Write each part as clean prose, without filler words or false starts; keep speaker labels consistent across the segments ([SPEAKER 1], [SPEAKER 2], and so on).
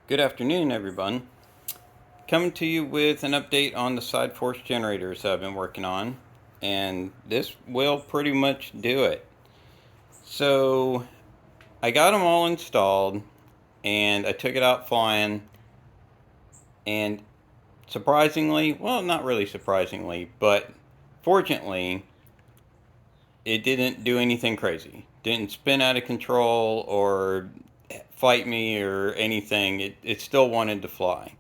[SPEAKER 1] Good afternoon, everyone. Coming to you with an update on the side force generators I've been working on, and this will pretty much do it. So, I got them all installed, and I took it out flying, and surprisingly, well, not really surprisingly, but fortunately, it didn't do anything crazy. Didn't spin out of control or fight me or anything. It still wanted to fly.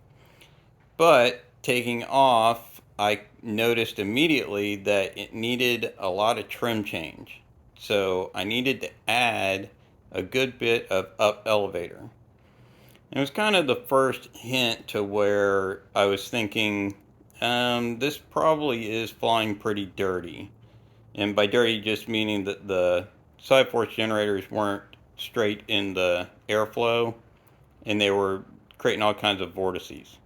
[SPEAKER 1] But taking off, I noticed immediately that it needed a lot of trim change. So I needed to add a good bit of up elevator. It was kind of the first hint to where I was thinking, this probably is flying pretty dirty. And by dirty, just meaning that the side force generators weren't straight in the airflow and they were creating all kinds of vortices.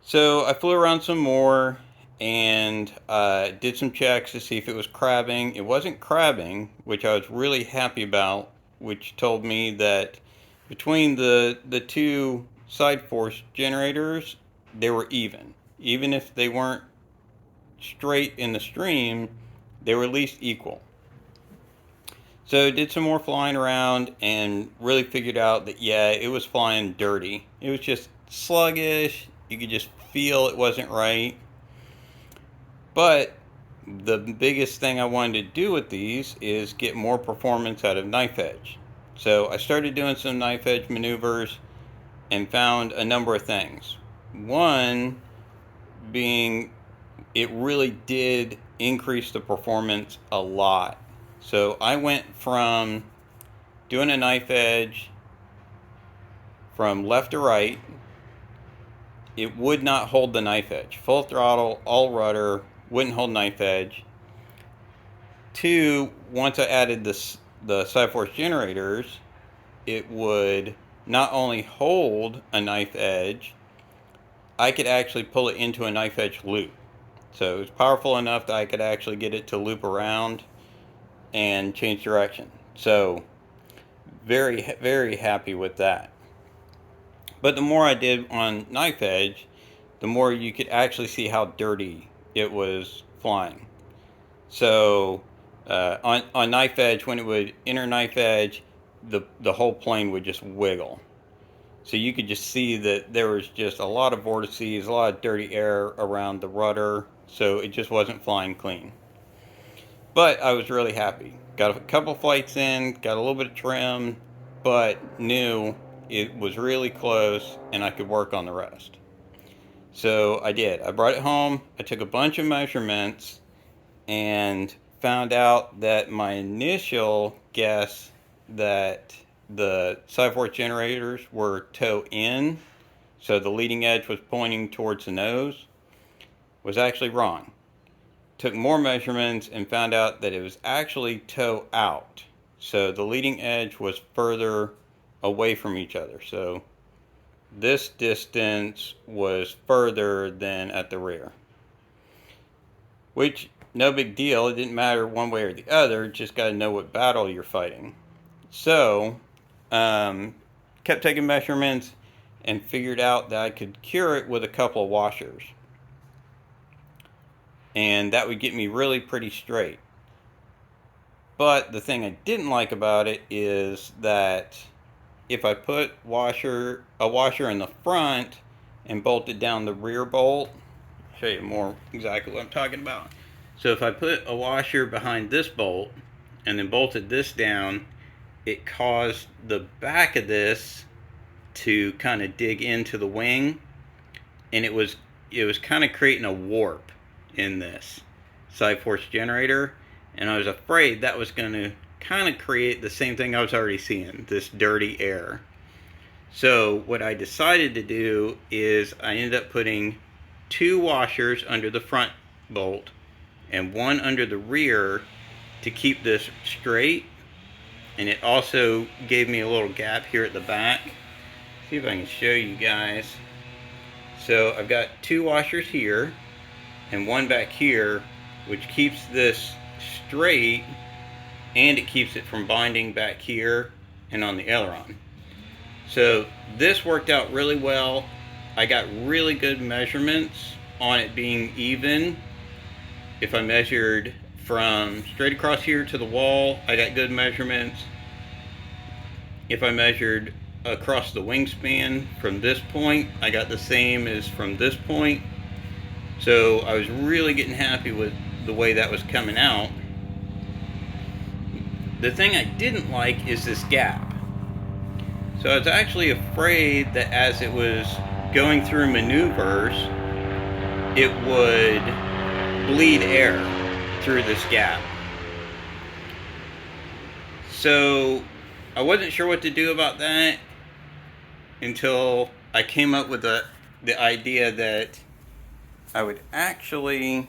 [SPEAKER 1] So I flew around some more and did some checks to see if it was crabbing. It wasn't crabbing, which I was really happy about, which told me that between the two side force generators, they were even. Even if they weren't straight in the stream, they were at least equal. So did some more flying around and really figured out that yeah, it was flying dirty. It was just sluggish. You could just feel it wasn't right. But the biggest thing I wanted to do with these is get more performance out of knife edge. So I started doing some knife edge maneuvers and found a number of things. One being it really did increase the performance a lot. So I went from doing a knife edge from left to right. It would not hold the knife edge. Full throttle, all rudder, wouldn't hold knife edge. Two, once I added the side force generators, it would not only hold a knife edge, I could actually pull it into a knife edge loop. So it was powerful enough that I could actually get it to loop around and change direction. So very, very happy with that. But the more I did on knife edge, the more you could actually see how dirty it was flying. So on knife edge, when it would enter knife edge, the whole plane would just wiggle. So you could just see that there was just a lot of vortices, a lot of dirty air around the rudder, so it just wasn't flying clean. But I was really happy. Got a couple flights in, got a little bit of trim, but knew it was really close and I could work on the rest. So I did. I brought it home, I took a bunch of measurements, and found out that my initial guess that the side force generators were toe in, so the leading edge was pointing towards the nose, was actually wrong. Took more measurements and found out that it was actually toe out. So the leading edge was further away from each other. So this distance was further than at the rear. Which, no big deal. It didn't matter one way or the other. Just got to know what battle you're fighting. So, kept taking measurements and figured out that I could cure it with a couple of washers. And that would get me really pretty straight. But the thing I didn't like about it is that if I put a washer in the front and bolted down the rear bolt, I'll show you more exactly what I'm talking about. So if I put a washer behind this bolt and then bolted this down, it caused the back of this to kind of dig into the wing, and it was kind of creating a warp in this side force generator, and I was afraid that was going to kind of create the same thing I was already seeing, this dirty air. So what I decided to do is I ended up putting two washers under the front bolt and one under the rear to keep this straight, and it also gave me a little gap here at the back. See if I can show you guys. So I've got two washers here and one back here, which keeps this straight, and it keeps it from binding back here and on the aileron. So this worked out really well. I got really good measurements on it being even. If I measured from straight across here to the wall, I got good measurements. If I measured across the wingspan from this point, I got the same as from this point. So I was really getting happy with the way that was coming out. The thing I didn't like is this gap. So I was actually afraid that as it was going through maneuvers, it would bleed air through this gap. So I wasn't sure what to do about that until I came up with the idea that I would actually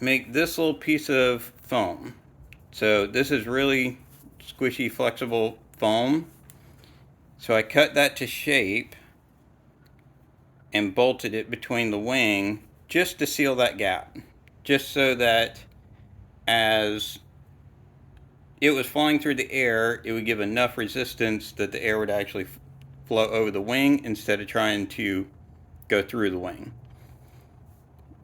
[SPEAKER 1] make this little piece of foam. So this is really squishy, flexible foam. So I cut that to shape and bolted it between the wing just to seal that gap. Just so that as it was flying through the air, it would give enough resistance that the air would actually flow over the wing instead of trying to go through the wing.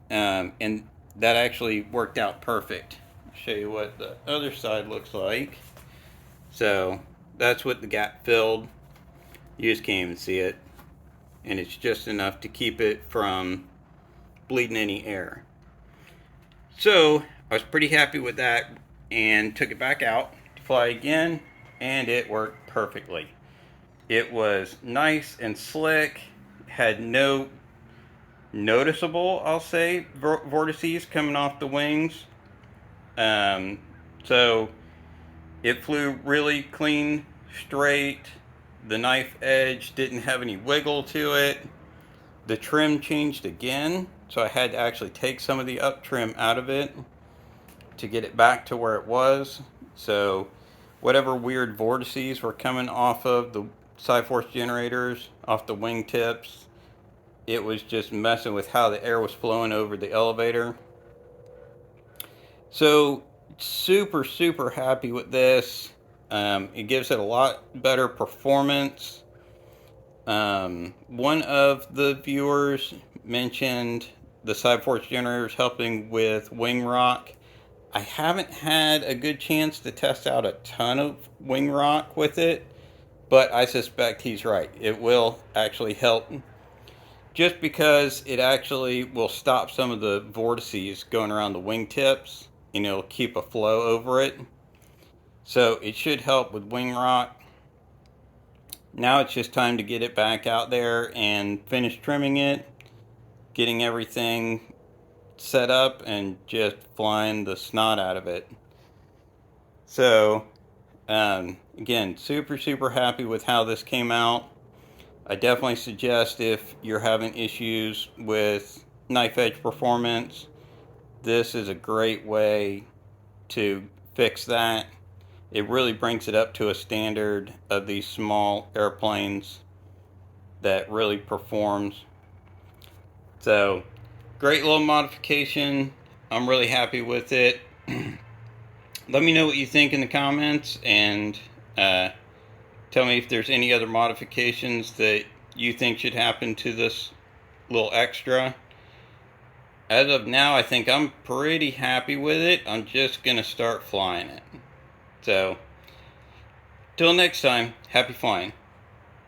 [SPEAKER 1] And that actually worked out perfect. I'll show you what the other side looks like. So that's what the gap filled. You just can't even see it. And it's just enough to keep it from bleeding any air. So I was pretty happy with that and took it back out to fly again, and it worked perfectly. It was nice and slick, had no noticeable, I'll say, vortices coming off the wings. So it flew really clean, straight. The knife edge didn't have any wiggle to it. The trim changed again, so I had to actually take some of the up trim out of it to get it back to where it was. So whatever weird vortices were coming off of the side force generators, off the wing tips, it was just messing with how the air was flowing over the elevator. So super, super happy with this. It gives it a lot better performance. One of the viewers mentioned the side force generators helping with wing rock. I haven't had a good chance to test out a ton of wing rock with it, but I suspect he's right. It will actually help, just because it actually will stop some of the vortices going around the wing tips, and it'll keep a flow over it. So it should help with wing rock. Now it's just time to get it back out there and finish trimming it, getting everything set up, and just flying the snot out of it. So again, super, super happy with how this came out. I definitely suggest, if you're having issues with knife edge performance, this is a great way to fix that. It really brings it up to a standard of these small airplanes that really performs. So great little modification. I'm really happy with it. Let me know what you think in the comments, and tell me if there's any other modifications that you think should happen to this little extra. As of now, I think I'm pretty happy with it. I'm just going to start flying it. So, till next time, happy flying.